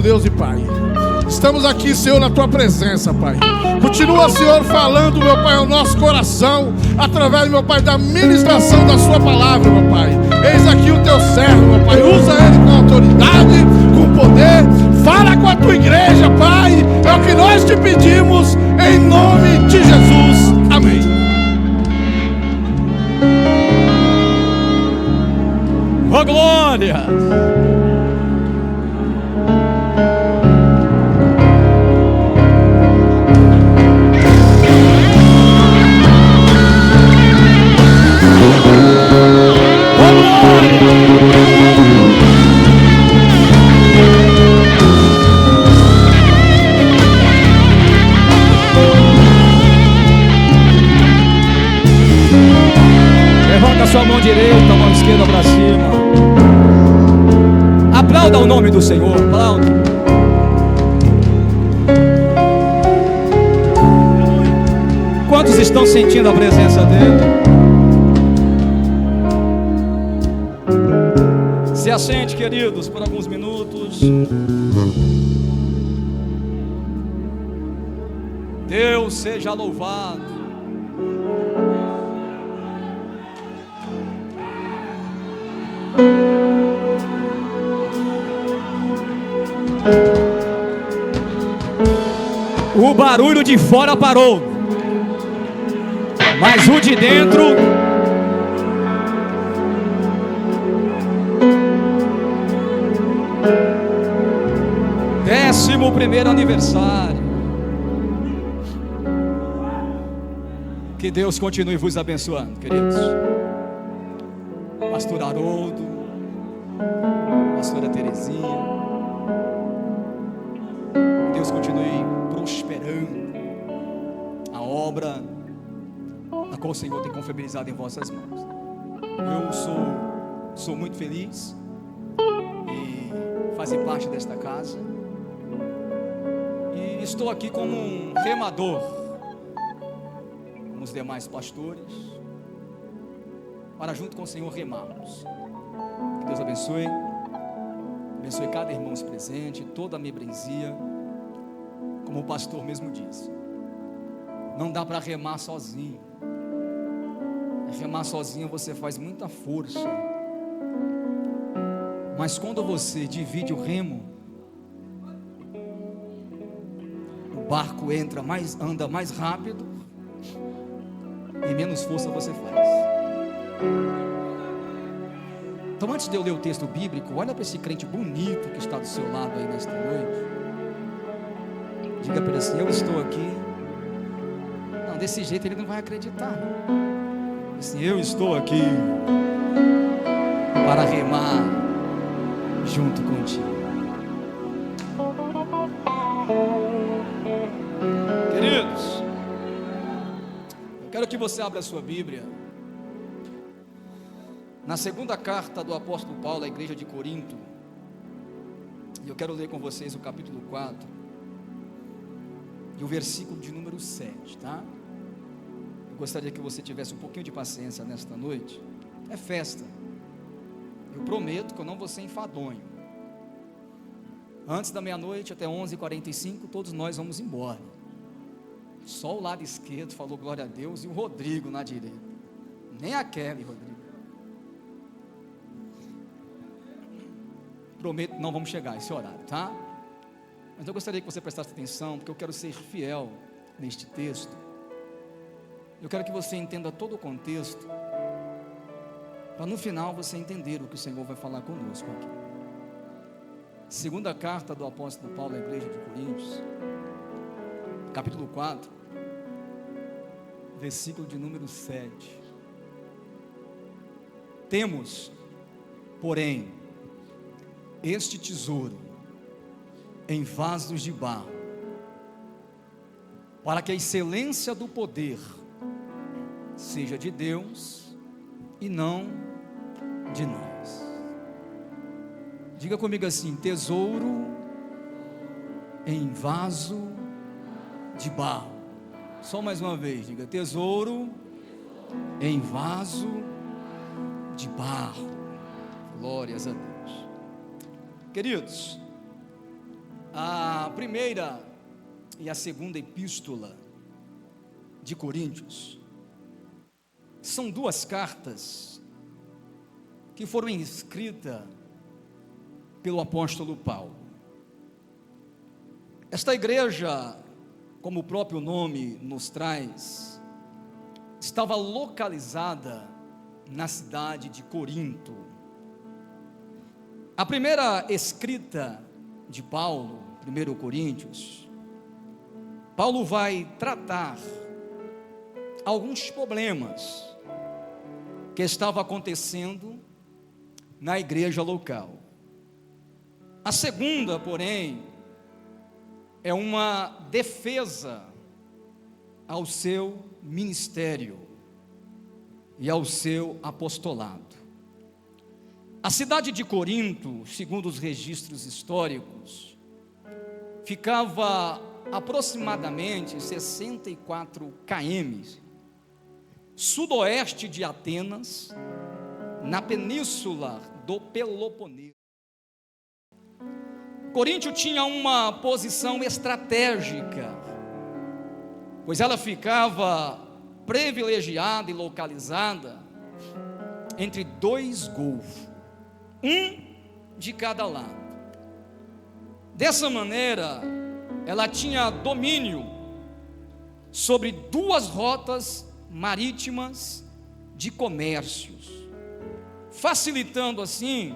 Deus e Pai, estamos aqui, Senhor, na Tua presença, Pai. Continua, Senhor, falando, meu Pai, ao nosso coração, através, meu Pai, da ministração da Sua palavra, meu Pai. Eis aqui o Teu servo, meu Pai, usa ele com autoridade, com poder. Fala com a Tua igreja, Pai, é o que nós te pedimos, em nome de Jesus, amém. Oh, glória! Levanta a sua mão direita, a mão esquerda para cima. Aplauda o nome do Senhor, aplauda. Quantos estão sentindo a presença dele? Se assente, queridos, por alguns minutos. Deus seja louvado. O barulho de fora parou, mas o de dentro décimo primeiro aniversário. Que Deus continue vos abençoando, queridos. Pastor Haroldo, pastora Terezinha, Deus continue prosperando a obra a qual o Senhor tem confiabilizado em vossas mãos. Eu sou muito feliz em fazer parte desta casa e estou aqui como um remador, como os demais pastores, para junto com o Senhor remarmos. Que Deus abençoe cada irmão presente, toda a membresia. Como o pastor mesmo disse, não dá para remar sozinho. Remar sozinho você faz muita força, mas quando você divide o remo, o barco anda mais rápido e menos força você faz. Então, antes de eu ler o texto bíblico, olha para esse crente bonito que está do seu lado aí nesta noite. Diga para ele assim: eu estou aqui. Não, desse jeito ele não vai acreditar. Assim, eu estou aqui para remar junto contigo. Queridos, eu quero que você abra a sua Bíblia na segunda carta do apóstolo Paulo à igreja de Corinto. E eu quero ler com vocês o capítulo 4 e o versículo de número 7, tá? Eu gostaria que você tivesse um pouquinho de paciência nesta noite. É festa. Eu prometo que eu não vou ser enfadonho. Antes da meia-noite, até 11h45, todos nós vamos embora. Só o lado esquerdo falou glória a Deus e o Rodrigo na direita. Nem a Kelly, Rodrigo. Prometo que não vamos chegar a esse horário, tá? Mas eu gostaria que você prestasse atenção, porque eu quero ser fiel neste texto. Eu quero que você entenda todo o contexto, para no final você entender o que o Senhor vai falar conosco aqui. Segunda carta do apóstolo Paulo à igreja de Coríntios, capítulo 4, versículo de número 7. Temos, porém, este tesouro em vasos de barro, para que a excelência do poder seja de Deus e não de nós. Diga comigo assim: tesouro em vaso de barro. Só mais uma vez, diga: tesouro em vaso de barro. Glórias a Deus. Queridos, A primeira e a segunda epístola de Coríntios são duas cartas que foram escritas pelo apóstolo Paulo. Esta igreja, como o próprio nome nos traz, estava localizada na cidade de Corinto. A primeira escrita de Paulo, 1 Coríntios, Paulo vai tratar alguns problemas que estavam acontecendo na igreja local. A segunda, porém, é uma defesa ao seu ministério e ao seu apostolado. A cidade de Corinto, segundo os registros históricos, ficava aproximadamente 64 km sudoeste de Atenas, na península do Peloponeso. Corinto tinha uma posição estratégica, pois ela ficava privilegiada e localizada entre dois golfos, um de cada lado. Dessa maneira, ela tinha domínio sobre duas rotas marítimas de comércios, facilitando assim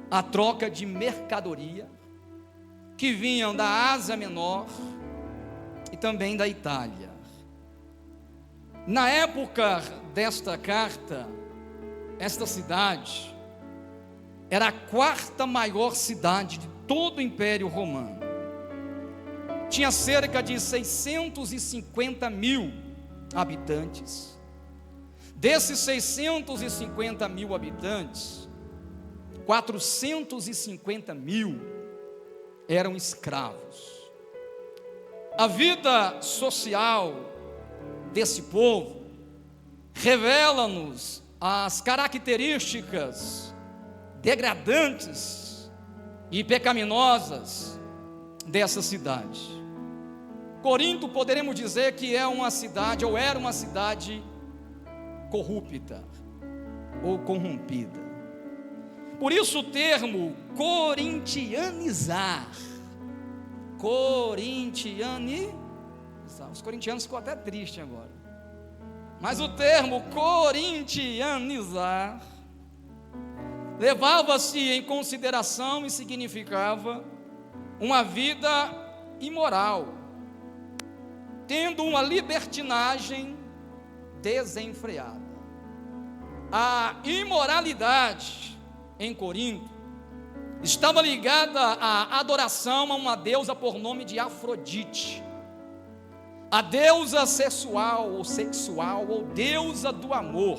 a troca de mercadoria que vinham da Ásia Menor e também da Itália. Na época desta carta, esta cidade era a quarta maior cidade de todo o Império Romano. Tinha cerca de 650 mil habitantes. Desses 650 mil habitantes, 450 mil eram escravos. A vida social desse povo revela-nos as características degradantes e pecaminosas dessa cidade. Corinto, poderemos dizer que é uma cidade, ou era uma cidade corrupta ou corrompida. Por isso o termo corintianizar, os corintianos ficam até tristes agora, mas o termo corintianizar levava-se em consideração e significava uma vida imoral, tendo uma libertinagem desenfreada. A imoralidade em Corinto estava ligada à adoração a uma deusa por nome de Afrodite, a deusa sexual ou deusa do amor.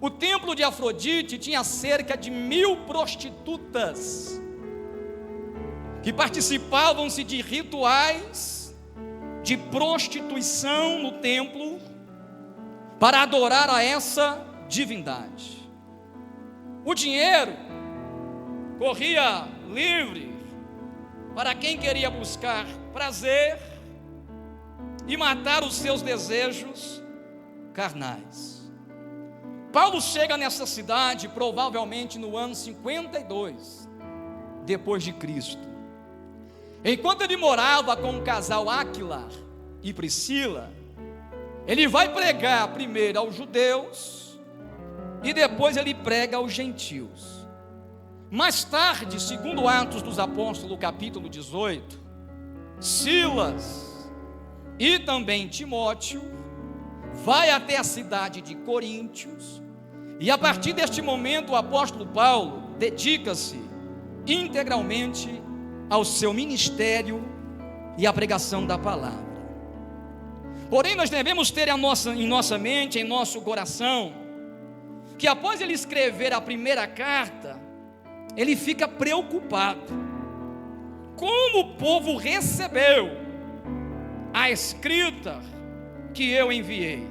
O templo de Afrodite tinha cerca de 1000 prostitutas que participavam-se de rituais de prostituição no templo para adorar a essa divindade. O dinheiro corria livre para quem queria buscar prazer e matar os seus desejos carnais. Paulo chega nessa cidade provavelmente no ano 52 depois de Cristo. Enquanto ele morava com o casal Áquila e Priscila, ele vai pregar primeiro aos judeus e depois ele prega aos gentios. Mais tarde, segundo Atos dos Apóstolos, capítulo 18, Silas e também Timóteo vai até a cidade de Coríntios, e a partir deste momento o apóstolo Paulo dedica-se integralmente ao seu ministério e à pregação da palavra. Porém, nós devemos ter em nossa mente, em nosso coração, que após ele escrever a primeira carta, ele fica preocupado. Como o povo recebeu a escrita que eu enviei?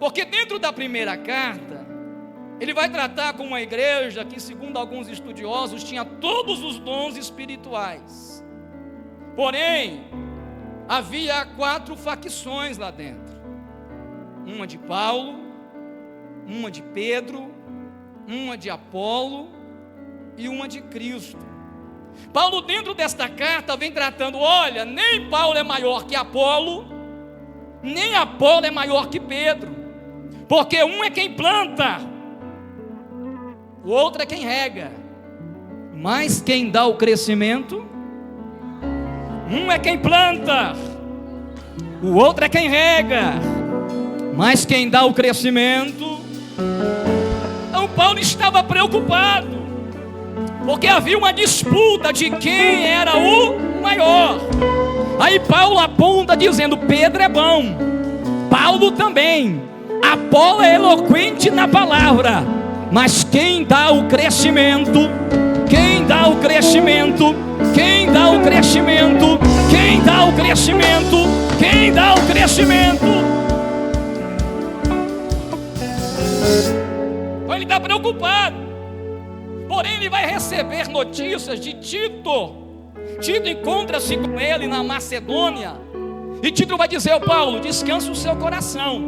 Porque dentro da primeira carta, Ele vai tratar com uma igreja que, segundo alguns estudiosos, tinha todos os dons espirituais. Porém, havia 4 facções lá dentro. Uma de Paulo, uma de Pedro, uma de Apolo e uma de Cristo. Paulo, dentro desta carta, vem tratando: olha, nem Paulo é maior que Apolo, nem Apolo é maior que Pedro, porque um é quem planta, o outro é quem rega, mas quem dá o crescimento, um é quem planta, o outro é quem rega, mas quem dá o crescimento. Então Paulo estava preocupado, porque havia uma disputa de quem era o maior. Aí Paulo aponta dizendo: Pedro é bom, Paulo também, Apolo é eloquente na palavra, mas quem dá o crescimento, quem dá o crescimento, quem dá o crescimento, quem dá o crescimento, quem dá o crescimento. Então ele está preocupado. Porém, ele vai receber notícias de Tito. Tito encontra-se com ele na Macedônia, e Tito vai dizer ao Paulo: descanse o seu coração.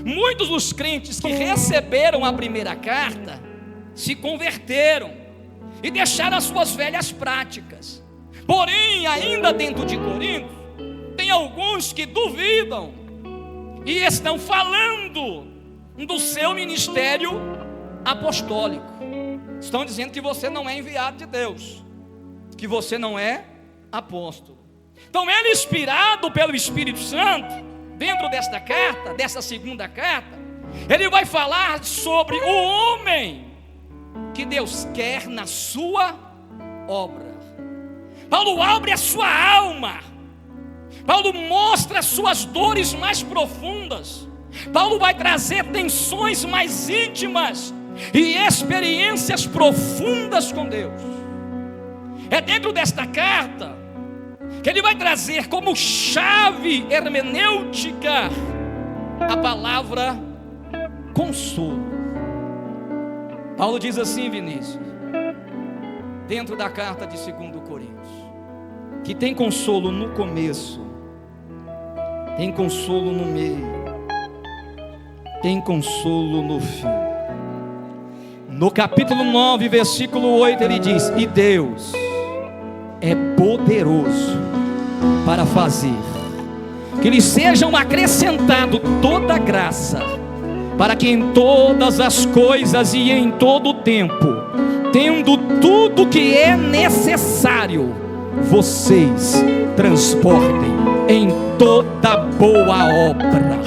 Muitos dos crentes que receberam a primeira carta se converteram e deixaram as suas velhas práticas. Porém, ainda dentro de Corinto, tem alguns que duvidam e estão falando do seu ministério apostólico. Estão dizendo que você não é enviado de Deus, que você não é apóstolo. Então ele, inspirado pelo Espírito Santo, dentro desta carta, dessa segunda carta, ele vai falar sobre o homem que Deus quer na sua obra. Paulo abre a sua alma, Paulo mostra as suas dores mais profundas, Paulo vai trazer tensões mais íntimas e experiências profundas com Deus. É dentro desta carta que ele vai trazer como chave hermenêutica a palavra consolo. Paulo diz assim, Vinícius, dentro da carta de 2 Coríntios, que tem consolo no começo, tem consolo no meio, tem consolo no fim. No capítulo 9, versículo 8, ele diz: e Deus é poderoso para fazer que lhes sejam acrescentado toda graça, para que em todas as coisas e em todo o tempo, tendo tudo que é necessário, vocês transportem em toda boa obra.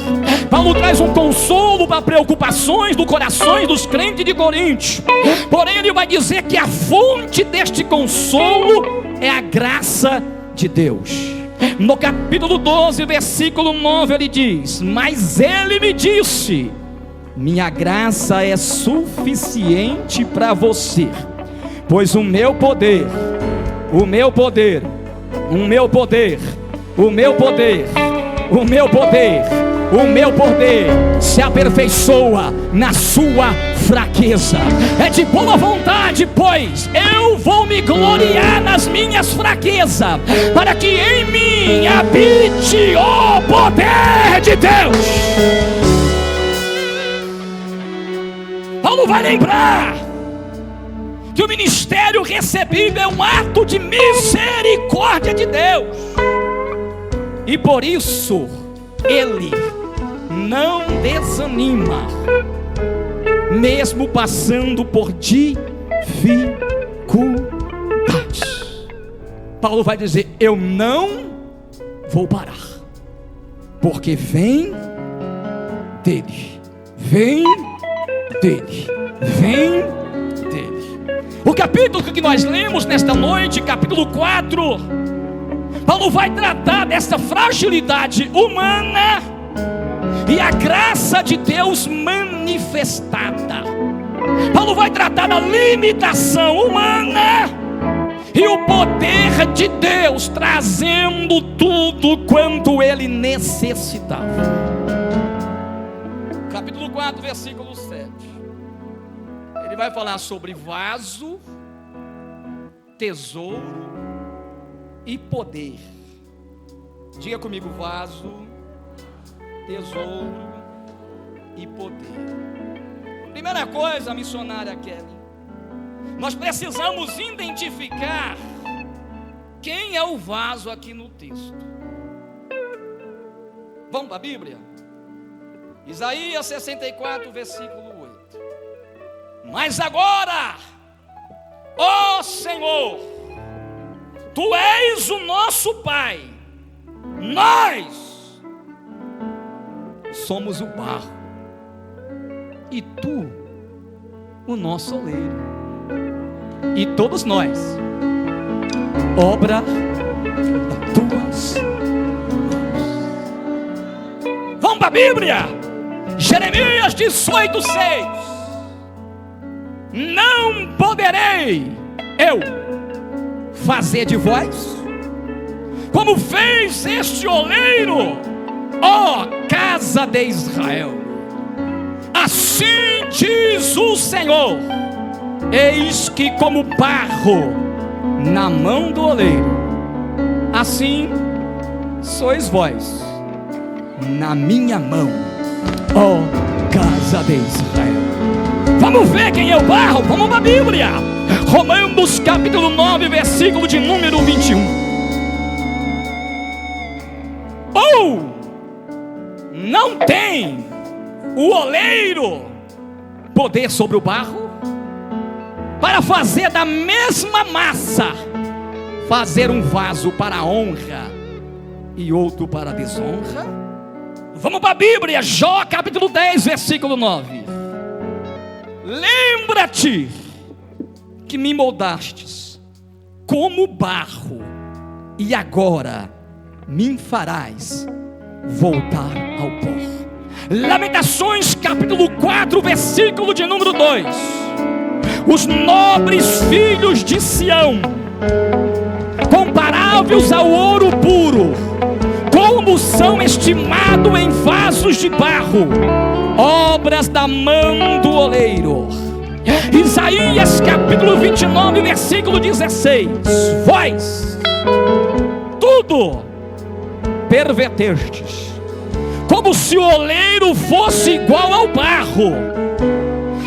Paulo traz um consolo para preocupações do coração dos crentes de Corinto. Porém, ele vai dizer que a fonte deste consolo é a graça de Deus. No capítulo 12, versículo 9, ele diz: mas ele me disse: minha graça é suficiente para você, pois o meu poder se aperfeiçoa na sua fraqueza. É de boa vontade, pois eu vou me gloriar nas minhas fraquezas, para que em mim habite o poder de Deus. Paulo vai lembrar que o ministério recebido é um ato de misericórdia de Deus, e por isso ele não desanima, mesmo passando por dificuldades. Paulo vai dizer: eu não vou parar, porque vem dele, vem dele, vem dele. O capítulo que nós lemos nesta noite, capítulo 4, Paulo vai tratar dessa fragilidade humana e a graça de Deus manifestada. Paulo vai tratar da limitação humana e o poder de Deus trazendo tudo quanto ele necessitava. Capítulo 4, versículo 7. Ele vai falar sobre vaso, tesouro e poder. Diga comigo: vaso, tesouro e poder. Primeira coisa, missionária Kelly, nós precisamos identificar quem é o vaso aqui no texto. Vamos para a Bíblia? Isaías 64, versículo 8. Mas agora, ó Senhor, Tu és o nosso Pai, nós somos o barro, e Tu o nosso oleiro, e todos nós, obra das Tuas mãos. Vamos para a Bíblia, Jeremias 18, 6. Não poderei eu fazer de vós como fez este oleiro, ó casa de Israel. Assim diz o Senhor: eis que como barro na mão do oleiro, assim sois vós na minha mão, ó casa de Israel. Vamos ver quem é o barro? Vamos para a Bíblia. Romanos capítulo 9, versículo de número 21. Ou não tem o oleiro poder sobre o barro para fazer da mesma massa, fazer um vaso para a honra e outro para a desonra? Vamos para a Bíblia, Jó capítulo 10, versículo 9. Lembra-te que me moldastes como barro, e agora me farás voltar ao pó. Lamentações capítulo 4, versículo de número 2. Os nobres filhos de Sião, comparáveis ao ouro puro, como são estimados em vasos de barro, obras da mão do oleiro. Isaías capítulo 29, versículo 16. Vós tudo pervertestes, como se o oleiro fosse igual ao barro,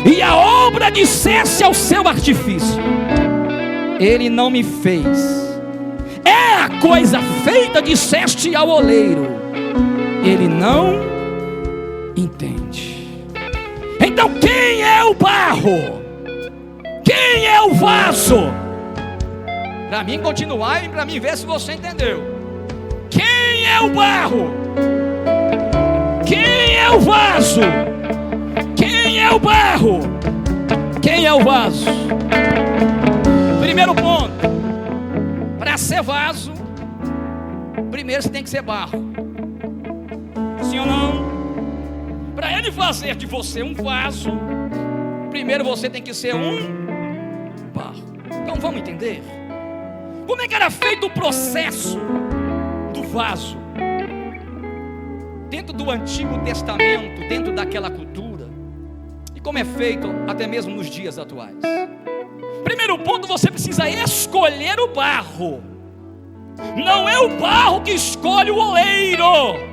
e a obra dissesse ao seu artifício: ele não me fez. É a coisa feita, disseste ao oleiro, ele não entende. Então quem é o barro? Quem é o vaso? Para mim continuar e para mim ver se você entendeu. Quem é o barro? Quem é o vaso? Quem é o barro? Quem é o vaso? Primeiro ponto: para ser vaso, primeiro você tem que ser barro. Sim ou não? Para ele fazer de você um vaso, primeiro você tem que ser um barro. Então vamos entender como é que era feito o processo do vaso dentro do Antigo Testamento, dentro daquela cultura, e como é feito até mesmo nos dias atuais. Primeiro ponto: você precisa escolher o barro. Não é o barro que escolhe o oleiro.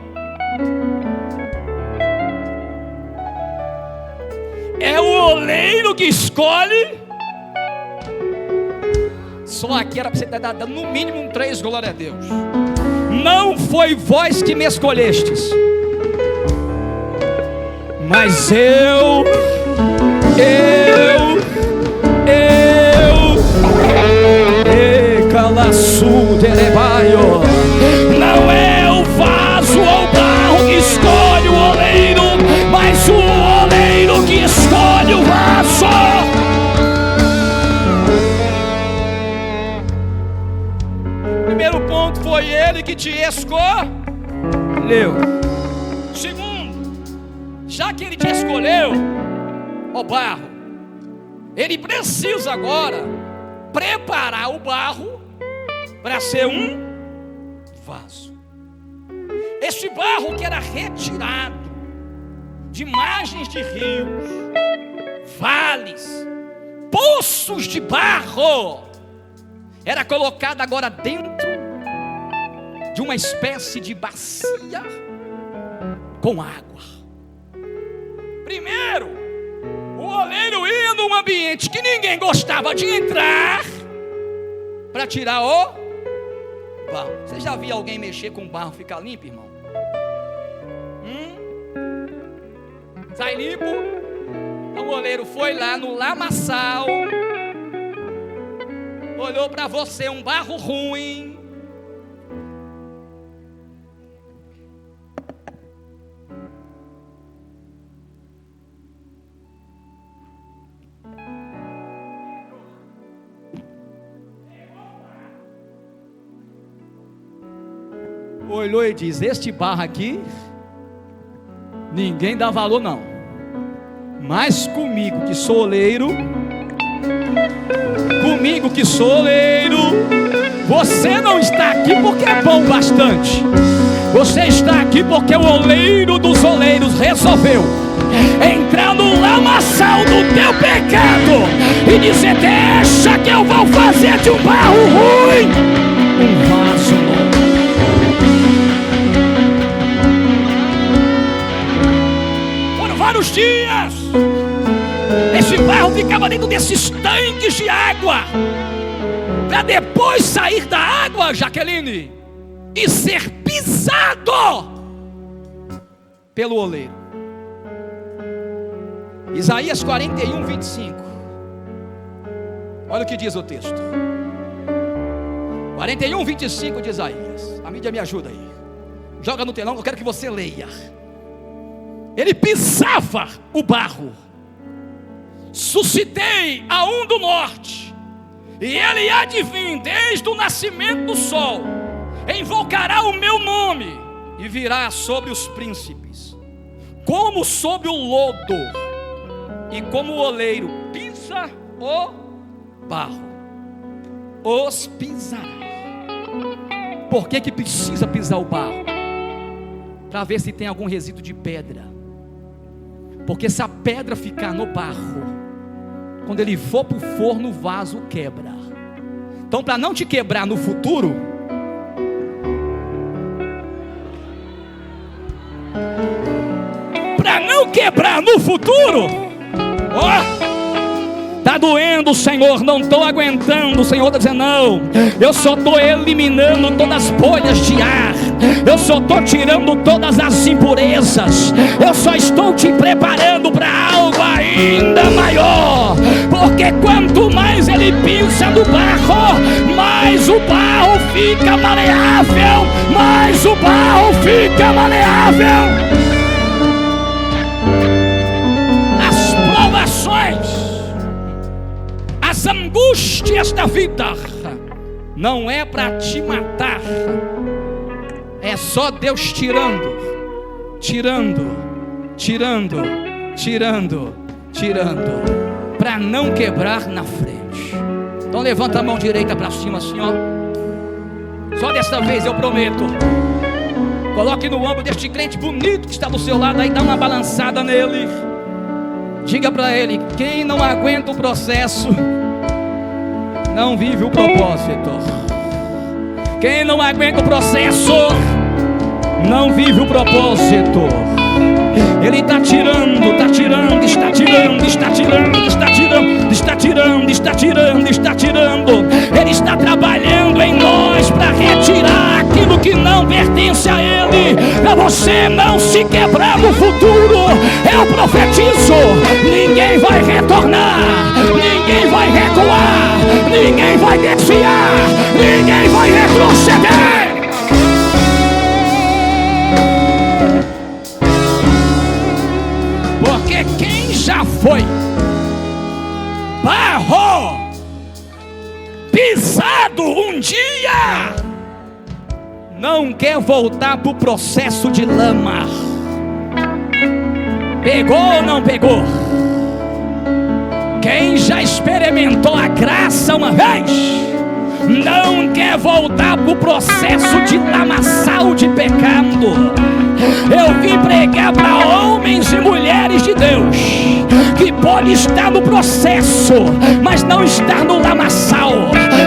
É o oleiro que escolhe. Só aqui era para você dar no mínimo 3 glória a Deus. Não foi vós que me escolhestes, mas eu não é o vaso ou o barro que escolhe o oleiro, mas o oleiro que escolhe o vaso. Primeiro ponto: foi ele que te escolheu. Segundo, já que ele te escolheu, ó barro, ele precisa agora preparar o barro para ser um vaso. Este barro que era retirado de margens de rios, vales, poços de barro era colocado agora dentro de uma espécie de bacia com água. Primeiro, o oleiro ia num ambiente que ninguém gostava de entrar para tirar o barro. Você já viu alguém mexer com barro ficar limpo, irmão? Sai limpo. Então o oleiro foi lá no lamaçal, olhou para você um barro ruim, olhou e diz: este barro aqui ninguém dá valor não, mas comigo que sou oleiro, você não está aqui porque é bom bastante, você está aqui porque o oleiro dos oleiros resolveu entrar no lamaçal do teu pecado e dizer: deixa que eu vou fazer de um barro ruim um vaso novo. Vários dias esse barro ficava dentro desses tanques de água, para depois sair da água, Jaqueline, e ser pisado pelo oleiro. Isaías 41, 25. Olha o que diz o texto. 41, 25 de Isaías. A mídia me ajuda aí, joga no telão, eu quero que você leia. Ele pisava o barro. Suscitei a um do norte, e ele há de vir desde o nascimento do sol. Invocará o meu nome e virá sobre os príncipes, como sobre o lodo, e como o oleiro pisa o barro, os pisará. Por que precisa pisar o barro? Para ver se tem algum resíduo de pedra. Porque se a pedra ficar no barro, quando ele for para o forno, o vaso quebra. Então, para não te quebrar no futuro, está doendo, Senhor, não estou aguentando. O Senhor está dizendo: não, eu só estou eliminando todas as bolhas de ar, eu só estou tirando todas as impurezas, eu só estou te preparando para algo ainda maior. Porque quanto mais ele pisa no barro, mais o barro fica maleável, As provações, as angústias da vida não é para te matar, é só Deus tirando, para não quebrar na frente. Então levanta a mão direita para cima assim, ó. Só desta vez eu prometo. Coloque no ombro deste crente bonito que está do seu lado aí, dá uma balançada nele. Diga para ele: quem não aguenta o processo não vive o propósito. Quem não aguenta o processo não vive o propósito. Ele está tirando. Ele está trabalhando em nós para retirar aquilo que não pertence a Ele, para você não se quebrar no futuro. Eu profetizo: ninguém vai retornar, ninguém vai recuar, ninguém vai desviar, ninguém vai retroceder. Porque quem já foi barro pisado um dia não quer voltar para o processo de lama. Pegou ou não pegou? Quem já experimentou a graça uma vez não quer voltar para o processo de lamaçal de pecado. Eu vim pregar para homens e mulheres de Deus que pode estar no processo, mas não estar no lamaçal.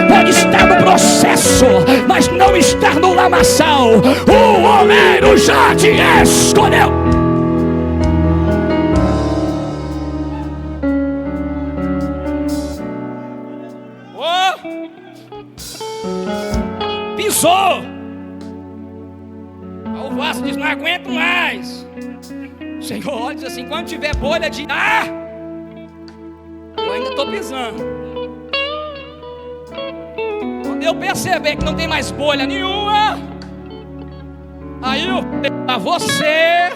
Pode estar no processo, mas não estar no lamaçal. O oleiro já te escolheu. Pisou. O vaso diz: não aguento mais. O Senhor diz assim: quando tiver bolha de ar, eu ainda estou pisando. Quando eu perceber que não tem mais bolha nenhuma, aí eu vou levar você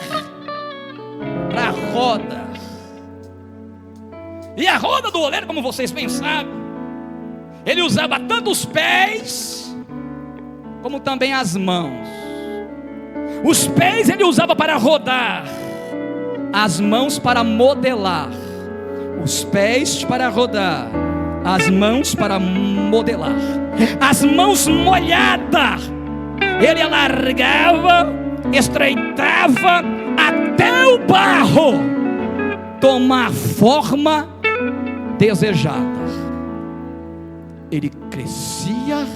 para a roda. E a roda do oleiro, como vocês bem sabem, ele usava tanto os pés como também as mãos. Os pés ele usava para rodar, as mãos para modelar. Os pés para rodar, as mãos para modelar. As mãos molhadas, ele alargava, estreitava até o barro tomar forma desejada. Ele crescia,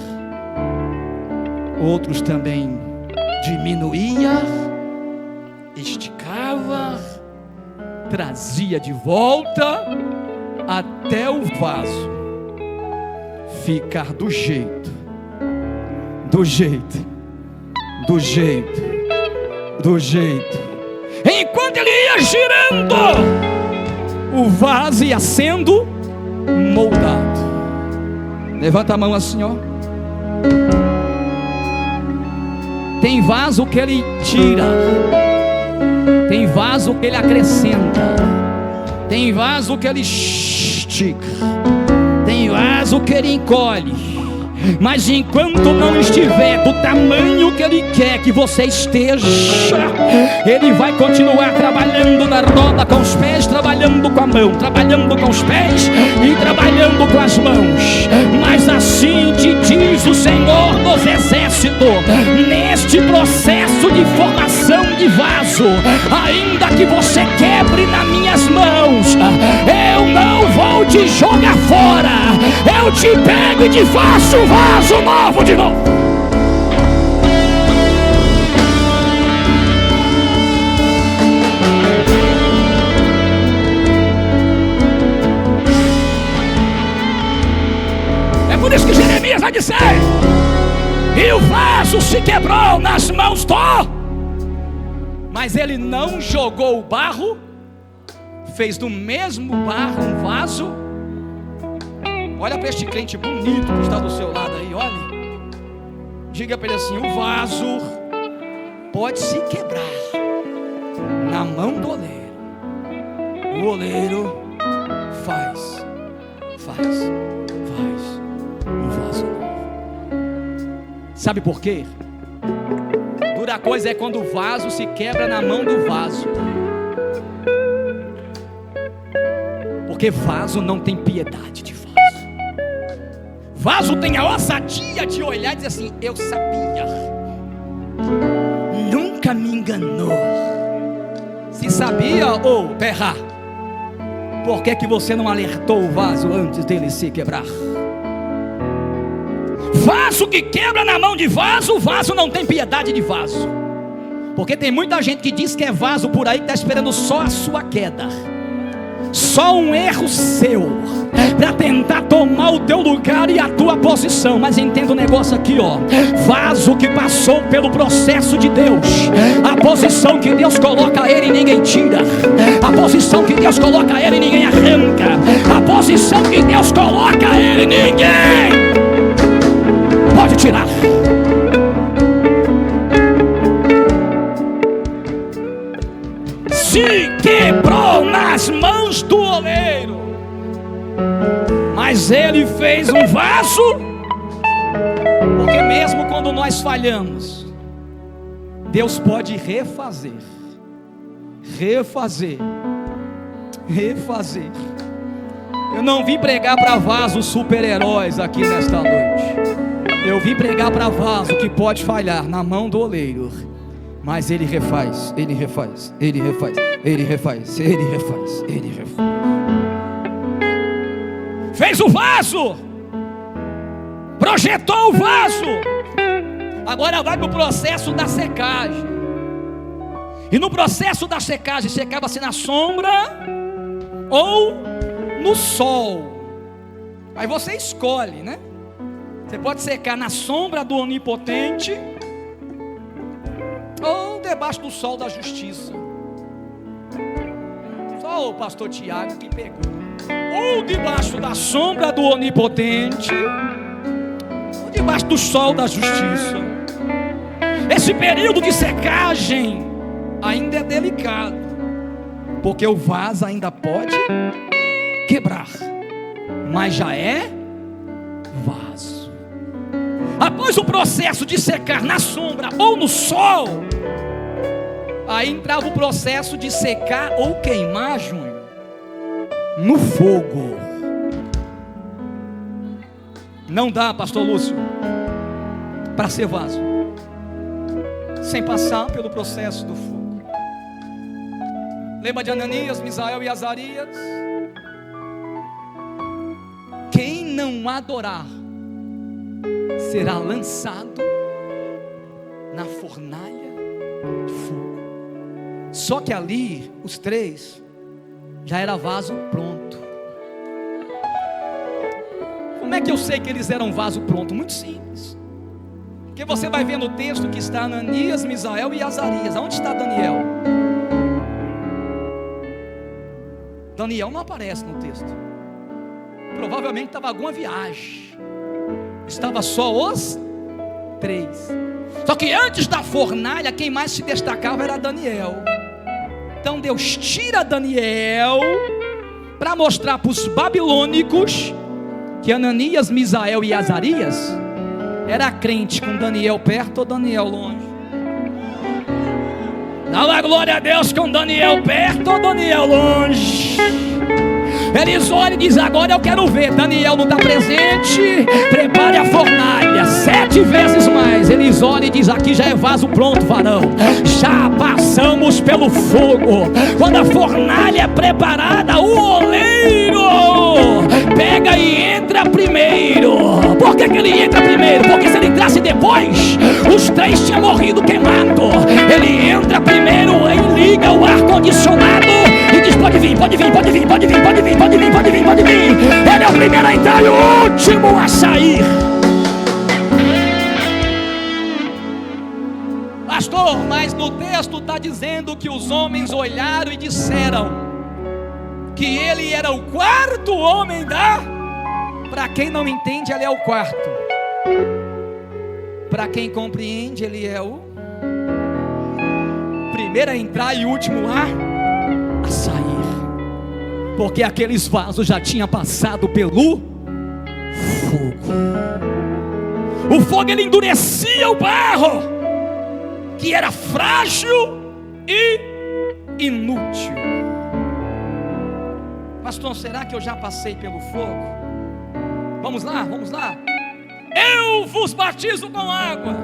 outros também diminuía, esticava, trazia de volta até o vaso ficar do jeito, enquanto ele ia girando, o vaso ia sendo moldado. Levanta a mão assim, ó. Tem vaso que ele tira, tem vaso que ele acrescenta, tem vaso que ele estica, tem vaso que ele encolhe. Mas enquanto não estiver do tamanho que ele quer que você esteja, ele vai continuar trabalhando na roda com os pés, trabalhando com a mão, trabalhando com os pés e trabalhando com as mãos. Mas assim te diz o Senhor dos Exércitos: neste processo de formação de vaso, ainda que você quebre nas minhas mãos, eu não vou te jogar fora, eu te pego e te faço vaso novo de novo. É por isso que Jeremias vai dizer: e o vaso se quebrou nas mãos do... Mas ele não jogou o barro, fez do mesmo barro um vaso. Olha para este crente bonito que está do seu lado aí, olha. Diga para ele assim: o vaso pode se quebrar na mão do oleiro. O oleiro faz um vaso novo. Sabe por quê? Dura coisa é quando o vaso se quebra na mão do vaso. Porque vaso não tem piedade de vaso. Vaso tem a ousadia de olhar e dizer assim: eu sabia, nunca me enganou. Se sabia, ô berrar, por que você não alertou o vaso antes dele se quebrar? Vaso que quebra na mão de vaso, o vaso não tem piedade de vaso. Porque tem muita gente que diz que é vaso por aí, que está esperando só a sua queda, só um erro seu, para tentar tomar o teu lugar e a tua posição. Mas entenda o negócio aqui, ó: vaso que passou pelo processo de Deus, a posição que Deus coloca ele ninguém tira, a posição que Deus coloca ele ninguém arranca, a posição que Deus coloca ele ninguém pode tirar. Se quebrou nas mãos do oleiro, mas ele fez um vaso. Porque mesmo quando nós falhamos, Deus pode refazer. Eu não vim pregar para vasos super-heróis aqui nesta noite. Eu vim pregar para vaso que pode falhar na mão do oleiro, mas ele refaz, ele refaz, ele refaz, ele refaz, ele refaz, ele refaz. Fez o vaso, projetou o vaso, agora vai para o processo da secagem. E no processo da secagem, secava-se na sombra ou no sol. Aí você escolhe, né? Você pode secar na sombra do onipotente ou debaixo do sol da justiça. Só o pastor Tiago que pegou. Ou debaixo da sombra do onipotente ou debaixo do sol da justiça. Esse período de secagem ainda é delicado, porque o vaso ainda pode quebrar, mas já é vaso. Após o processo de secar na sombra ou no sol, aí entrava o processo de secar ou queimar, Júnior, no fogo. Não dá, pastor Lúcio, para ser vaso sem passar pelo processo do fogo. Lembra de Ananias, Misael e Azarias? Quem não adorar será lançado na fornalha de fogo. Só que ali, os três, já era vaso pronto. Como é que eu sei que eles eram vaso pronto? Muito simples. Porque você vai ver no texto que está Ananias, Misael e Azarias. Aonde está Daniel? Daniel não aparece no texto. Provavelmente estava alguma viagem. Estava só os três. Só que antes da fornalha, quem mais se destacava era Daniel. Então Deus tira Daniel para mostrar para os babilônicos que Ananias, Misael e Azarias era crente com Daniel perto ou Daniel longe. Dá uma glória a Deus com Daniel perto ou Daniel longe. Eles olham e dizem: agora eu quero ver. Daniel não está presente, prepare a fornalha 7 vezes mais. Eles olham e dizem: aqui já é vaso pronto, varão. Já passamos pelo fogo. Quando a fornalha é preparada, o oleiro pega e entra primeiro. Por que ele entra primeiro? Porque se ele entrasse depois, os 3 tinham morrido queimado. Ele entra primeiro e liga o ar-condicionado e diz: pode vir, pode vir, pode vir, pode vir, pode vir, pode vir, pode vir, pode vir. Ele é o primeiro a entrar e o último a sair. Pastor, mas no texto está dizendo que os homens olharam e disseram que ele era o 4º homem da... Para quem não entende, ele é o 4º. Para quem compreende, ele é o primeiro a entrar e o último a sair. Porque aqueles vasos já tinham passado pelo fogo. O fogo, ele endurecia o barro, que era frágil e inútil. Pastor, será que eu já passei pelo fogo? Vamos lá, vamos lá. Eu vos batizo com água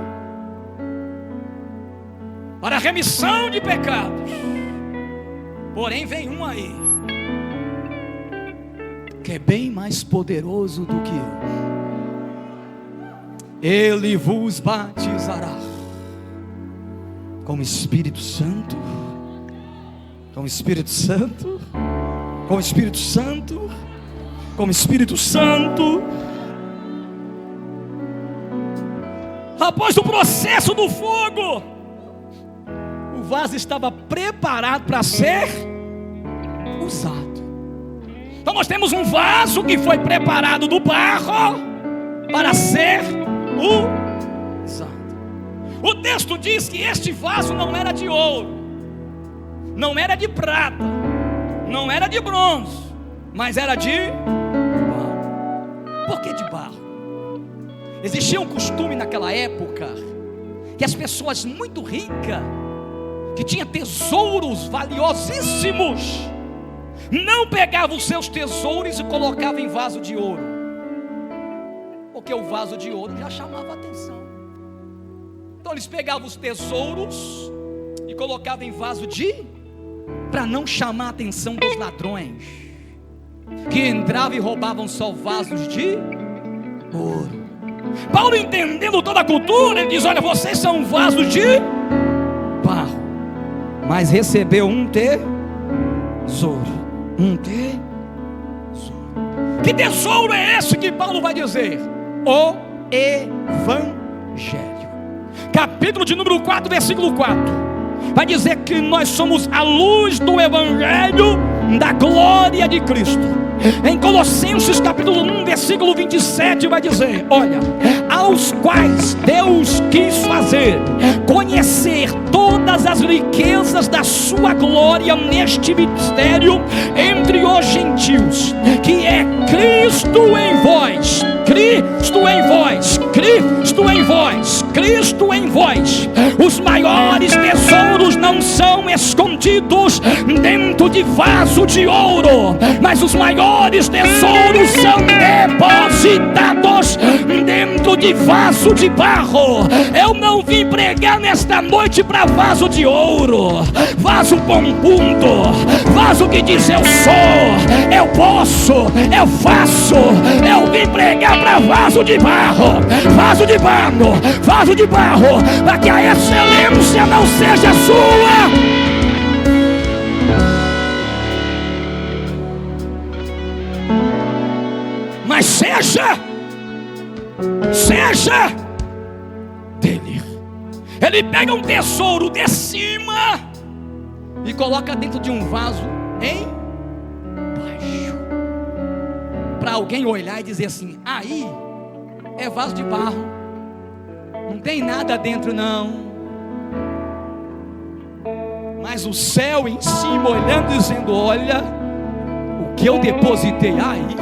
para a remissão de pecados. Porém vem um aí que é bem mais poderoso do que eu. Ele vos batizará com o Espírito Santo, com o Espírito Santo, com o Espírito Santo, com o Espírito Santo. Após o processo do fogo, o vaso estava preparado para ser usado. Então nós temos um vaso que foi preparado do barro para ser usado. O texto diz que este vaso não era de ouro, não era de prata, não era de bronze, mas era de barro. Por que de barro? Existia um costume naquela época que as pessoas muito ricas, que tinham tesouros valiosíssimos, não pegava os seus tesouros e colocava em vaso de ouro, porque o vaso de ouro já chamava a atenção. Então eles pegavam os tesouros e colocavam em vaso para não chamar a atenção dos ladrões, que entravam e roubavam só vasos de ouro. Paulo, entendendo toda a cultura, ele diz: olha, vocês são vasos de barro, mas recebeu um tesouro. Que tesouro é esse que Paulo vai dizer? O Evangelho. Capítulo de número 4, versículo 4, vai dizer que nós somos a luz do Evangelho da glória de Cristo. Em Colossenses capítulo 1, versículo 27, vai dizer: olha, aos quais Deus quis fazer conhecer todas as riquezas da sua glória neste mistério entre os gentios, que é Cristo em vós, Cristo em vós, Cristo em vós, Cristo em vós. Os maiores tesouros não são escondidos dentro de vaso de ouro, mas os maiores tesouros são depositados dentro de vaso de barro. Eu não vim pregar nesta noite para vaso de ouro, vaso pompudo, vaso que diz eu sou, eu posso, eu faço. Eu vim pregar para vaso de barro, vaso de barro, vaso de barro, para que a excelência não seja sua. Mas seja dele. Ele pega um tesouro de cima e coloca dentro de um vaso embaixo, para alguém olhar e dizer assim: aí é vaso de barro, não tem nada dentro não. Mas o céu em cima olhando e dizendo: olha o que eu depositei aí.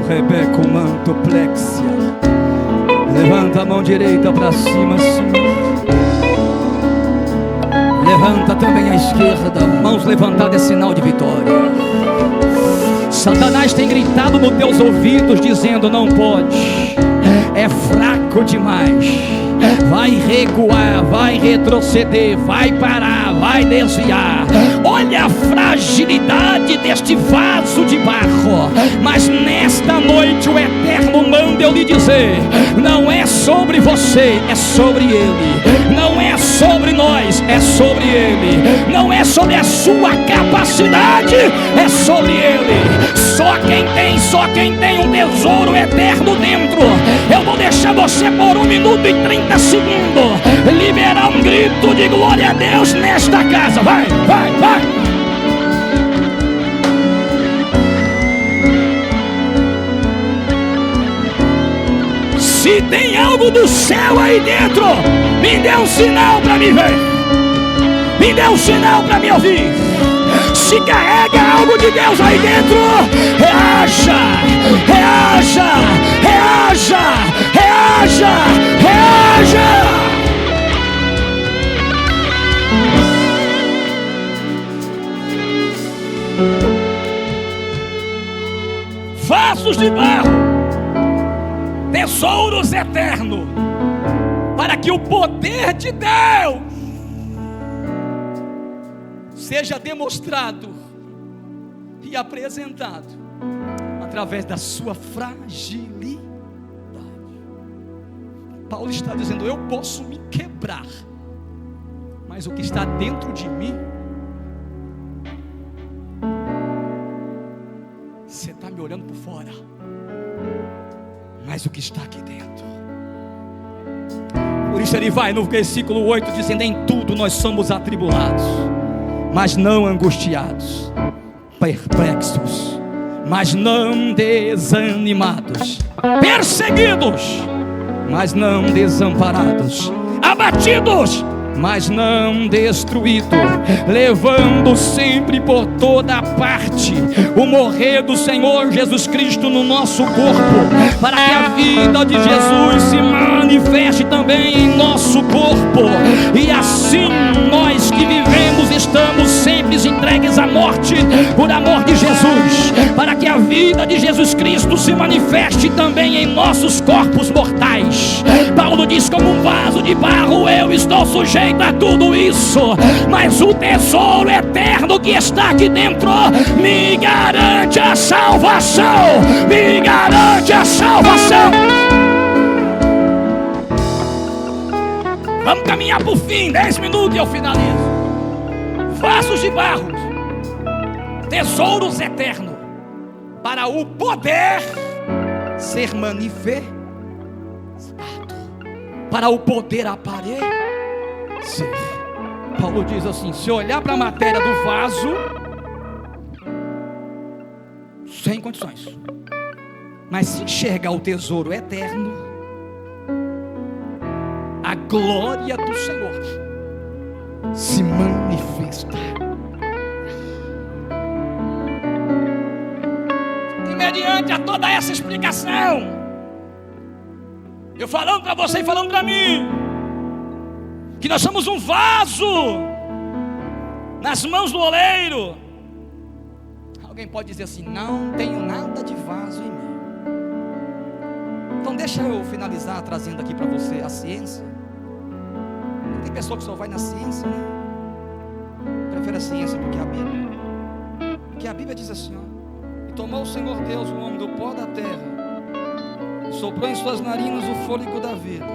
Rebeco manto plexia. Levanta a mão direita para cima, assim. Levanta também a esquerda. Mãos levantadas é sinal de vitória. Satanás tem gritado nos teus ouvidos dizendo: não pode, é fraco demais, vai recuar, vai retroceder, vai parar, vai desviar. Olha a fragilidade deste vaso de barro. Mas nesta noite o Eterno manda eu lhe dizer: não é sobre você, é sobre Ele. Não é sobre nós, é sobre Ele. Não é sobre a sua capacidade, é sobre Ele. Só quem tem um tesouro eterno dentro. Eu vou deixar você por 1 minuto e 30 segundos liberar um grito de glória a Deus nesta casa. Vai, vai, vai. Se tem algo do céu aí dentro, me dê um sinal para me ver, me dê um sinal para me ouvir. Se carrega algo de Deus aí dentro, reaja, reaja, reaja, reaja, reaja. Vasos de barro, tesouros eternos, para que o poder de Deus seja demonstrado e apresentado através da sua fragilidade. Paulo está dizendo: eu posso me quebrar, mas o que está dentro de mim, você está me olhando por fora, mas o que está aqui dentro. Por isso ele vai no versículo 8 dizendo: em tudo nós somos atribulados, mas não angustiados, perplexos, mas não desanimados, perseguidos, mas não desamparados, abatidos, mas não destruído, levando sempre por toda parte o morrer do Senhor Jesus Cristo no nosso corpo, para que a vida de Jesus se manifeste também em nosso corpo, e assim nós que vivemos estamos sempre entregues à morte por amor de Jesus, para que a vida de Jesus Cristo se manifeste também em nossos corpos mortais. Paulo diz: como um vaso de barro eu estou sujeito a tudo isso, mas o tesouro eterno que está aqui dentro me garante a salvação, me garante a salvação. Vamos caminhar para o fim, 10 minutos e eu finalizo. Vasos de barro, tesouros eternos, para o poder ser manifestado, para o poder aparecer. Paulo diz assim: se olhar para a matéria do vaso, sem condições, mas se enxergar o tesouro eterno, a glória do Senhor se manifesta. E mediante a toda essa explicação, eu falando para você e falando para mim, que nós somos um vaso nas mãos do oleiro. Alguém pode dizer assim: não tenho nada de vaso em mim. Então deixa eu finalizar trazendo aqui para você a ciência. Tem pessoa que só vai na ciência, né? Prefere a ciência do que a Bíblia. Porque a Bíblia diz assim, ó: e tomou o Senhor Deus o homem do pó da terra, soprou em suas narinas o fôlego da vida,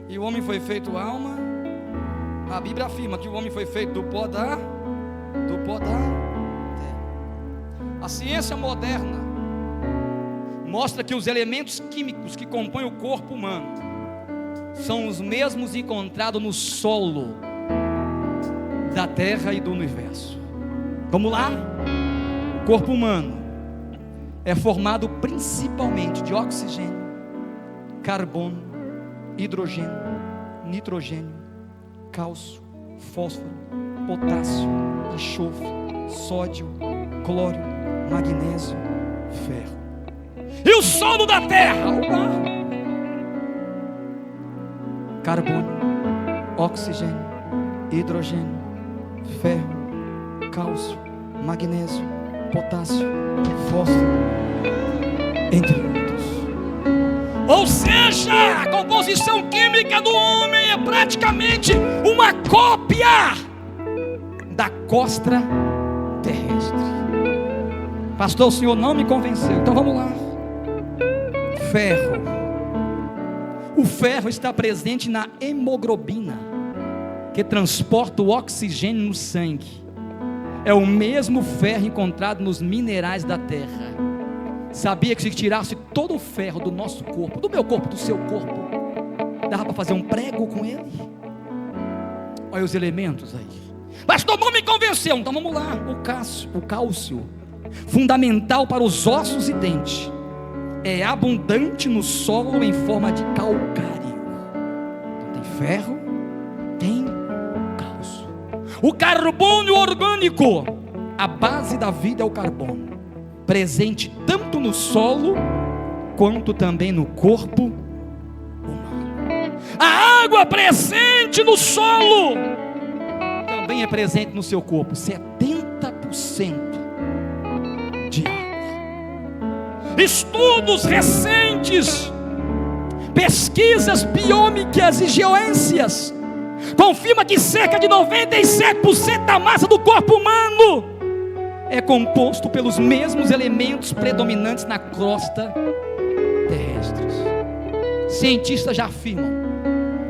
e o homem foi feito alma. A Bíblia afirma que o homem foi feito do pó da terra. A ciência moderna mostra que os elementos químicos que compõem o corpo humano são os mesmos encontrados no solo da terra e do universo. Vamos lá? O corpo humano é formado principalmente de oxigênio, carbono, hidrogênio, nitrogênio, cálcio, fósforo, potássio, enxofre, sódio, cloro, magnésio, ferro. E o solo da terra? O mar. Carbono, oxigênio, hidrogênio, ferro, cálcio, magnésio, potássio, fósforo, entre outros. Ou seja, a composição química do homem é praticamente uma cópia da crosta terrestre. Pastor, o senhor não me convenceu. Então vamos lá. Ferro. O ferro está presente na hemoglobina, que transporta o oxigênio no sangue. É o mesmo ferro encontrado nos minerais da terra. Sabia que se tirasse todo o ferro do nosso corpo, do meu corpo, do seu corpo, dava para fazer um prego com ele? Olha os elementos aí. Pastor, não me convenceu. Então vamos lá. O cálcio, fundamental para os ossos e dentes, é abundante no solo em forma de calcário. Então tem ferro, tem cálcio. O carbono orgânico, a base da vida é o carbono, presente tanto no solo quanto também no corpo humano. A água presente no solo também é presente no seu corpo, 70% de água. Estudos recentes, pesquisas biômicas e geoências confirma que cerca de 97% da massa do corpo humano é composto pelos mesmos elementos predominantes na crosta terrestre. Cientistas já afirmam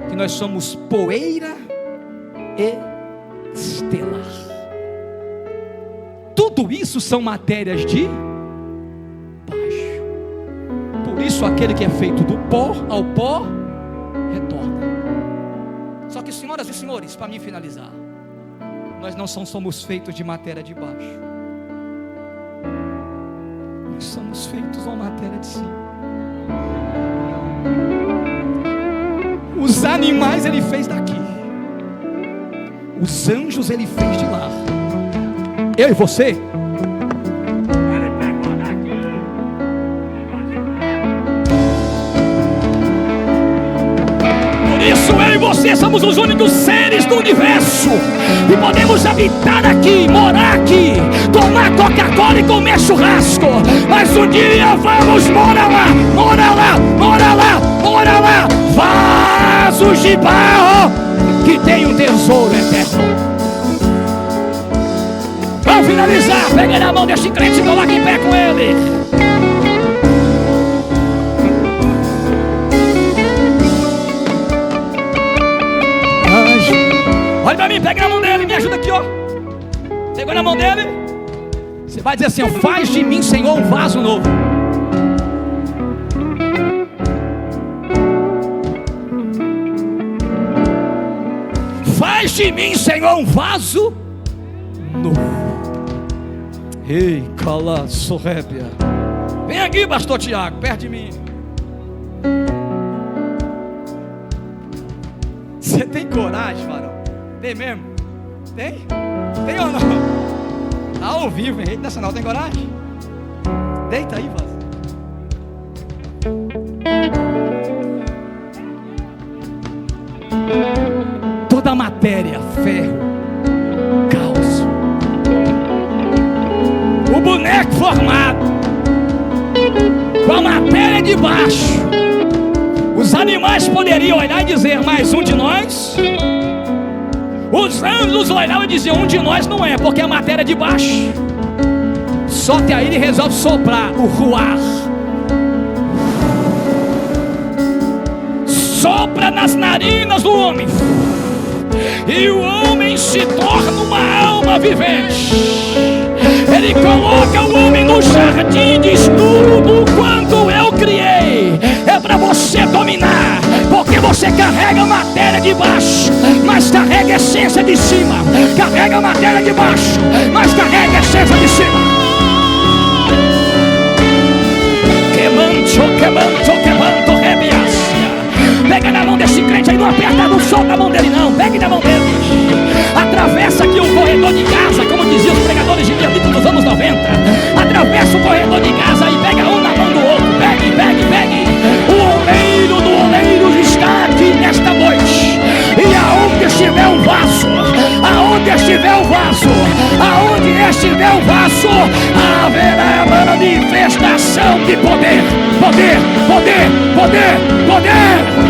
que nós somos poeira estelar. Tudo isso são matérias de baixo. Por isso aquele que é feito do pó ao pó retorna. Só que, senhoras e senhores, para mim finalizar, nós não somos feitos de matéria de baixo. Nós somos feitos de uma matéria de cima. Os animais ele fez daqui. os anjos ele fez de lá. Eu e você. Isso, eu e você somos os únicos seres do universo e podemos habitar aqui, morar aqui, tomar Coca-Cola e comer churrasco. Mas um dia vamos morar lá, morar lá, morar lá, morar lá. Vasos de barro que tem um tesouro eterno. Vamos finalizar. Pegue na mão deste crente e coloque em pé com ele. Olha pra mim, pega na mão dele, me ajuda aqui, ó. Pegou na mão dele. Você vai dizer assim, ó: faz de mim, Senhor, um vaso novo. Faz de mim, Senhor, um vaso novo. Ei, cala, sorrébia. Vem aqui, pastor Tiago, perto de mim. Você tem coragem, varão? Tem mesmo? Tem? Tem ou não? Tá ao vivo, hein? Rede Nacional, tem coragem? Deita aí, vaso. Toda a matéria, ferro, cálcio, o boneco formado com a matéria de baixo. Os animais poderiam olhar e dizer: mais um de nós. Os anjos olhavam e diziam: um de nós não é, porque a matéria é de baixo. Só que aí ele resolve soprar o ruar. Sopra nas narinas do homem, e o homem se torna uma alma vivente. Ele coloca o homem no jardim e diz: tudo quanto eu criei é para você dominar, porque você carrega a matéria de baixo, mas carrega a essência de cima. Carrega a matéria de baixo, mas carrega a essência de cima. Quemanto, rebiácia. Pega na mão desse crente aí, não aperta, não solta a mão dele não. Pegue na mão dele. Atravessa aqui o corredor de casa, como diziam os pregadores de Bíblia dos anos 90. Atravessa o corredor de casa e pega um na mão do outro. Pegue, pegue, pegue. O oleiro do oleiro está aqui nesta noite. E aonde estiver o vaso, aonde estiver o vaso, aonde estiver o vaso, haverá manifestação de poder, poder, poder, poder, poder.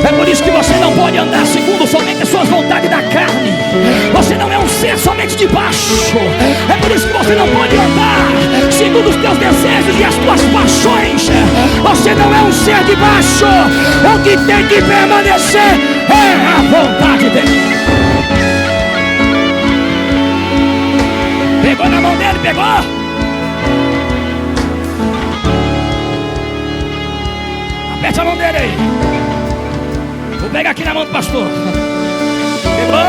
É por isso que você não pode andar segundo somente as suas vontades da carne. Você não é um ser somente de baixo. É por isso que você não pode andar segundo os teus desejos e as tuas paixões. Você não é um ser de baixo. O que tem que permanecer é a vontade dele. Pegou na mão dele, pegou? Aperte a mão dele aí. Vou pegar aqui na mão do pastor. Pegou?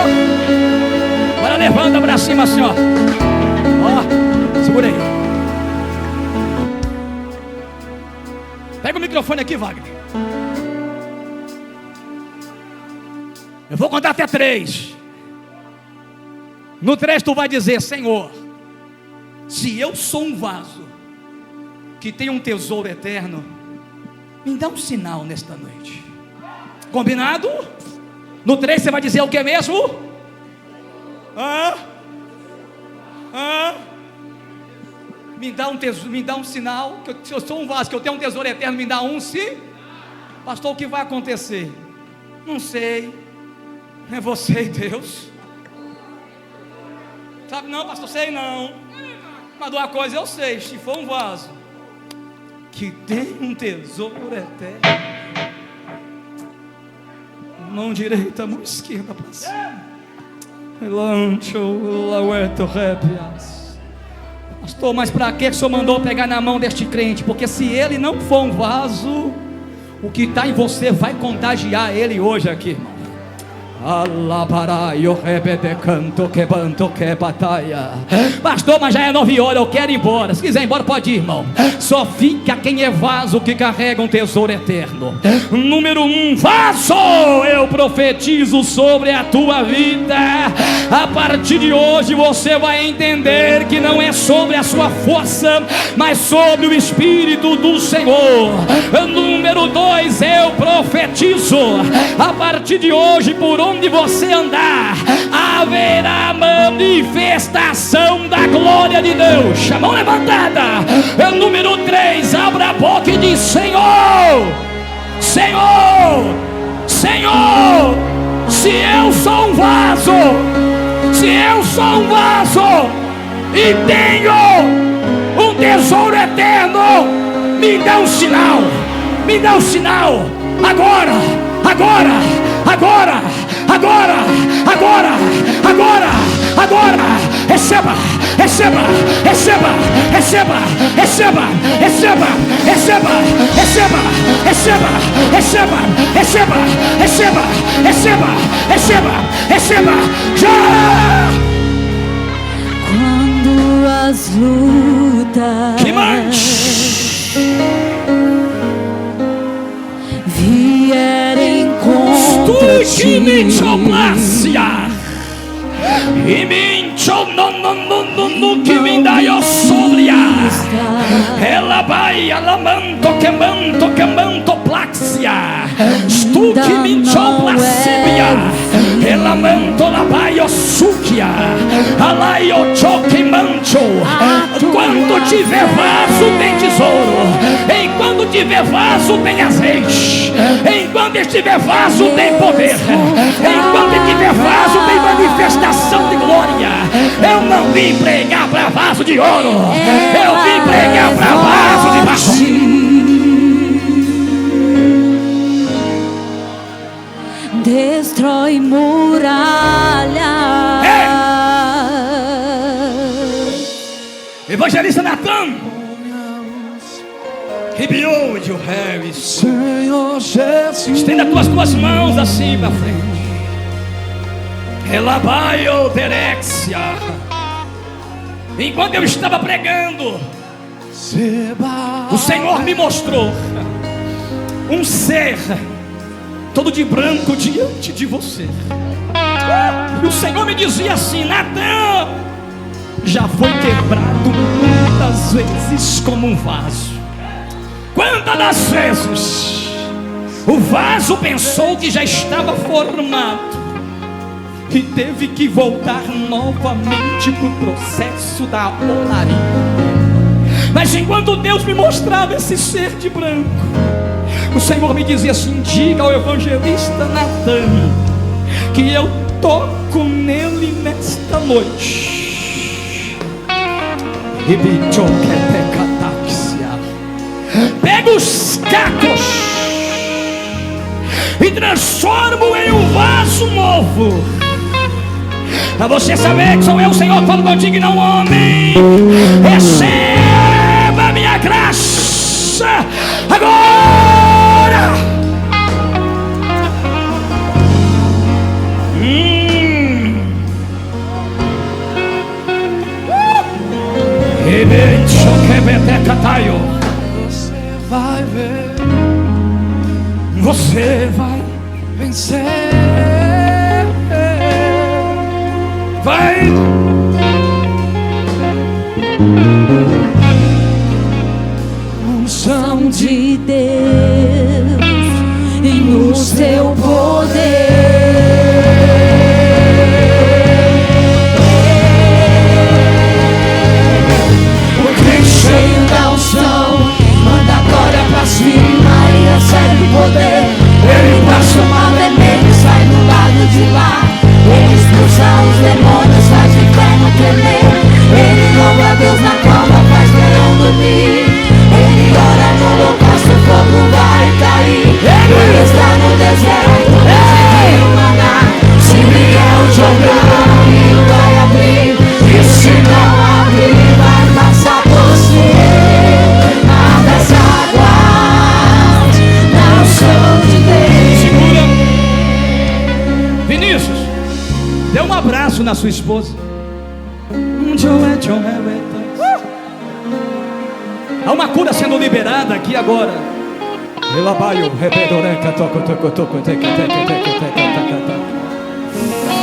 Agora levanta pra cima assim, ó. Ó, segura aí. Pega o microfone aqui, Wagner. Eu vou contar até 3. No 3 tu vai dizer: Senhor, se eu sou um vaso que tem um tesouro eterno, me dá um sinal nesta noite. Combinado? No 3 você vai dizer o que mesmo? Me dá um tesouro, me dá um sinal. Que se eu sou um vaso, que eu tenho um tesouro eterno, me dá um sim. Pastor, o que vai acontecer? Não sei. É você e Deus. Sabe não, pastor? Sei não. Mas de uma coisa eu sei: se for um vaso que tem um tesouro eterno, mão direita, mão esquerda para cima. Pastor, mas para que o senhor mandou pegar na mão deste crente? Porque se ele não for um vaso, o que está em você vai contagiar ele hoje aqui, irmão. Alabaraio, rebebe, canto, que banto, que batalha. Pastor, mas já é 9 horas, eu quero ir embora. Se quiser ir embora, pode ir, irmão. Só fica quem é vaso que carrega um tesouro eterno. Número 1, vaso. Eu profetizo sobre a tua vida. A partir de hoje você vai entender que não é sobre a sua força, mas sobre o Espírito do Senhor. Número 2, eu profetizo. A partir de hoje, por onde você andar, haverá manifestação da glória de Deus. A mão levantada. Número 3, abra a boca e diz: Senhor, Senhor, Senhor, se eu sou um vaso, se eu sou um vaso e tenho um tesouro eterno, me dá um sinal, me dá um sinal, agora, agora, agora, agora, agora, agora, agora, receba, receba, receba, receba, receba, receba, receba, receba, receba, receba, receba, receba, receba, receba, receba, já! Quando as lutas que mais vierem contra ti, e mincho no que me dá eu sobria. Ela vai alamanto que manto plaxia. Tu que mincho plasibia. Ela manto la vai o suquia. Alai o choque mancho. Quando tiver vaso tem tesouro. Enquanto tiver vaso tem azeite. Enquanto estiver vaso tem poder. Enquanto tiver vaso tem manifestação de glória. Eu não vim pregar para vaso de ouro, eu vim pregar para vaso de barro. Destrói muralha. Evangelista Natan, rebuild your Harris. Senhor Jesus, estenda as tuas mãos assim para frente. Elabaio derexia. Enquanto eu estava pregando, o Senhor me mostrou um ser todo de branco diante de você. E o Senhor me dizia assim: Natan, já foi quebrado muitas vezes como um vaso. Quantas das vezes o vaso pensou que já estava formado e teve que voltar novamente para o processo da olaria. Mas enquanto Deus me mostrava esse ser de branco, o Senhor me dizia assim: diga ao evangelista Natan que eu toco nele nesta noite. Pega os cacos e transformo em um vaso novo. Para você saber que sou eu, Senhor, que falo contigo e não homem. Receba a minha graça agora. Você vai ver, você vai vencer. Vai. Unção de Deus e no seu poder. Cheio da unção, manda glória pra cima e recebe o poder. Ele passa o mal vermelho, sai do lado de lá. Ele expulsa os demônios, faz de fé. Dê um abraço na sua esposa. Há uma cura sendo liberada aqui agora.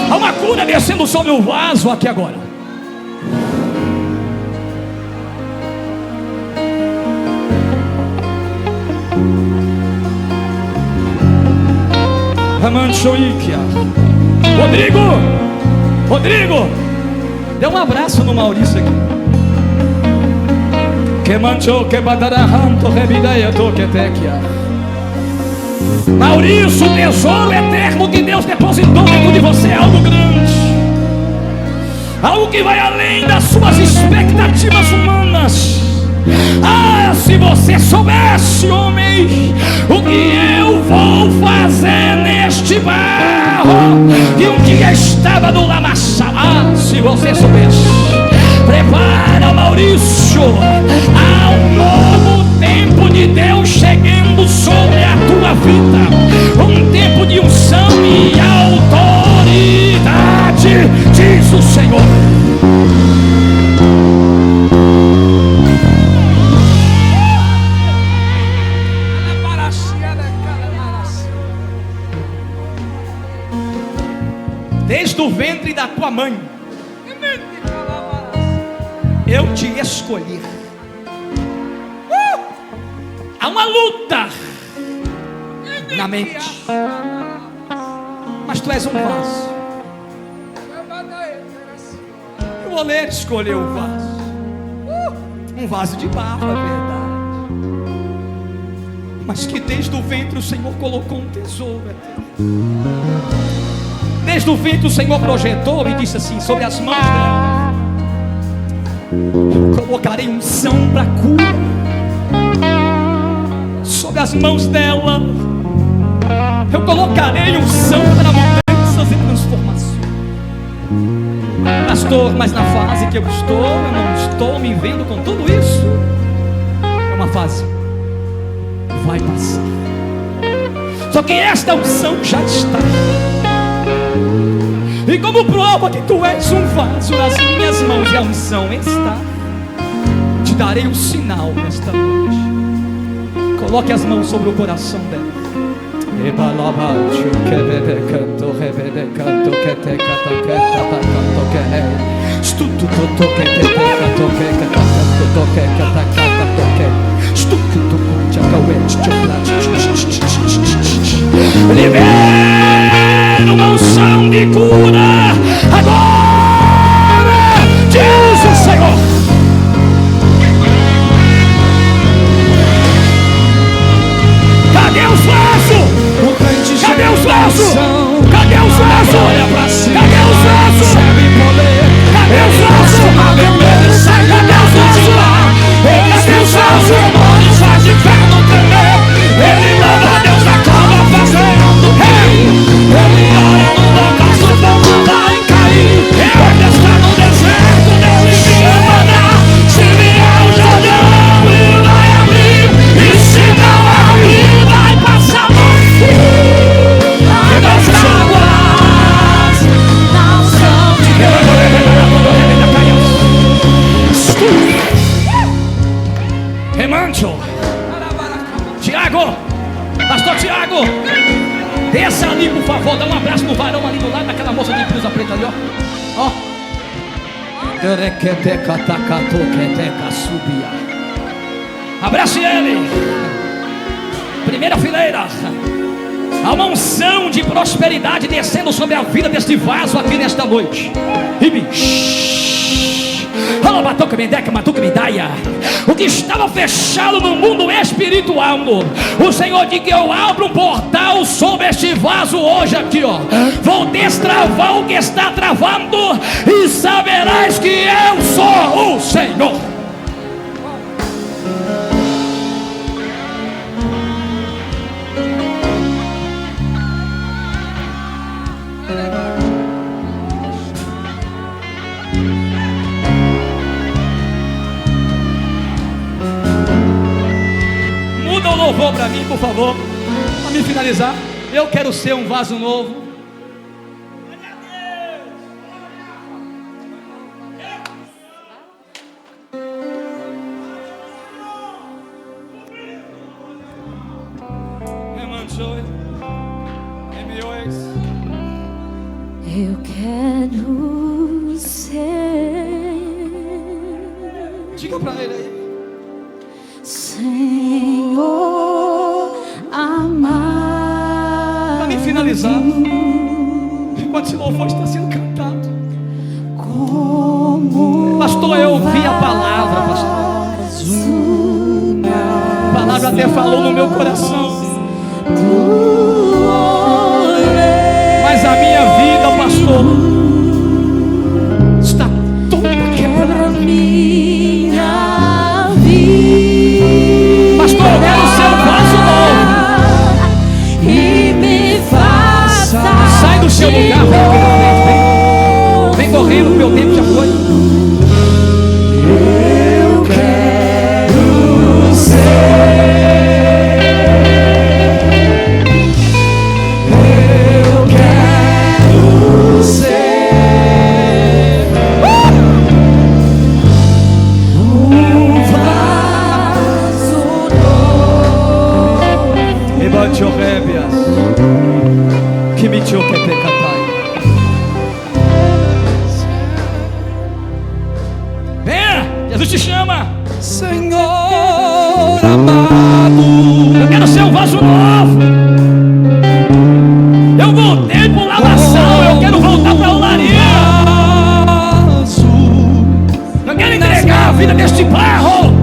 Há uma cura descendo sobre o vaso aqui agora. Rodrigo, dê um abraço no Maurício aqui. Maurício, o tesouro eterno que Deus depositou dentro de você é algo grande, algo que vai além das suas expectativas humanas. Ah, se você soubesse, homem, o que eu vou fazer neste barro que um dia estava no lamaçal. Ah, se você soubesse. Prepara, Maurício, há um novo tempo de Deus chegando sobre a tua vida, um tempo de unção e autoridade, diz o Senhor. Desde o ventre da tua mãe eu te escolhi. Há uma luta na mente, mas tu és um vaso. Eu vou ler, escolher o vaso, um vaso de barro, é verdade, mas que desde o ventre o Senhor colocou um tesouro eterno. Desde o ventre o Senhor projetou e disse assim: sobre as mãos dela colocarei unção para cura. Sobre as mãos dela eu colocarei unção para mudanças e transformações. Pastor, mas na fase que eu não estou me vendo com tudo isso. É uma fase, vai passar. Só que esta unção já está. E como prova que tu és um vaso nas minhas mãos e a unção está, te darei um sinal nesta noite. Coloque as mãos sobre o coração dela. Libera uma unção de cura agora, diz o Senhor. Cadê os laços? Cadê os laços? Cadê os laços? Olha pra cima. Cadê os laços? Cadê os laços? Cadê os laços? Cadê os laços? Demônios faz inferno tremer. Ele louva a Deus da cova fazendo rei. Ele ora no local, o fogo vai cair. Ele está no deserto, Deus me mandar. Se vier o Jordão, ele vai abrir. E se não abrir, vai passar por cima das águas. Não são de Remancho. Tiago, pastor Tiago, desça ali por favor, dá um abraço no varão ali do lado daquela moça de blusa preta ali, ó. Abrace ele. Primeira fileira. Há uma unção de prosperidade descendo sobre a vida deste vaso aqui nesta noite. O que estava fechado no mundo espiritual, o Senhor diz que eu abro um portal sobre este vaso hoje aqui, ó. Vou destravar o que está travando e saberás que eu sou o Senhor. Louvor para mim, por favor, para me finalizar. Eu quero ser um vaso novo. Diga para ele aí. Senhor amado. Para mim finalizar, enquanto esse louvor está sendo cantado, Pastor, eu ouvi a palavra, pastor. a palavra até falou no meu coração, Mas a minha vida, pastor, está toda quebrada. pastor, eu quero ser um vaso novo. E me faça. Sai do seu lugar, vem correndo, o meu tempo já foi. Eu quero ser. Eu quero ser um vaso novo. Levante o rébias, que me tio que pecatai. Venha, Jesus te chama. Senhor amado, Eu quero ser um vaso novo. Eu voltei para lavação, eu quero voltar para a olaria. Eu quero entregar a vida deste barro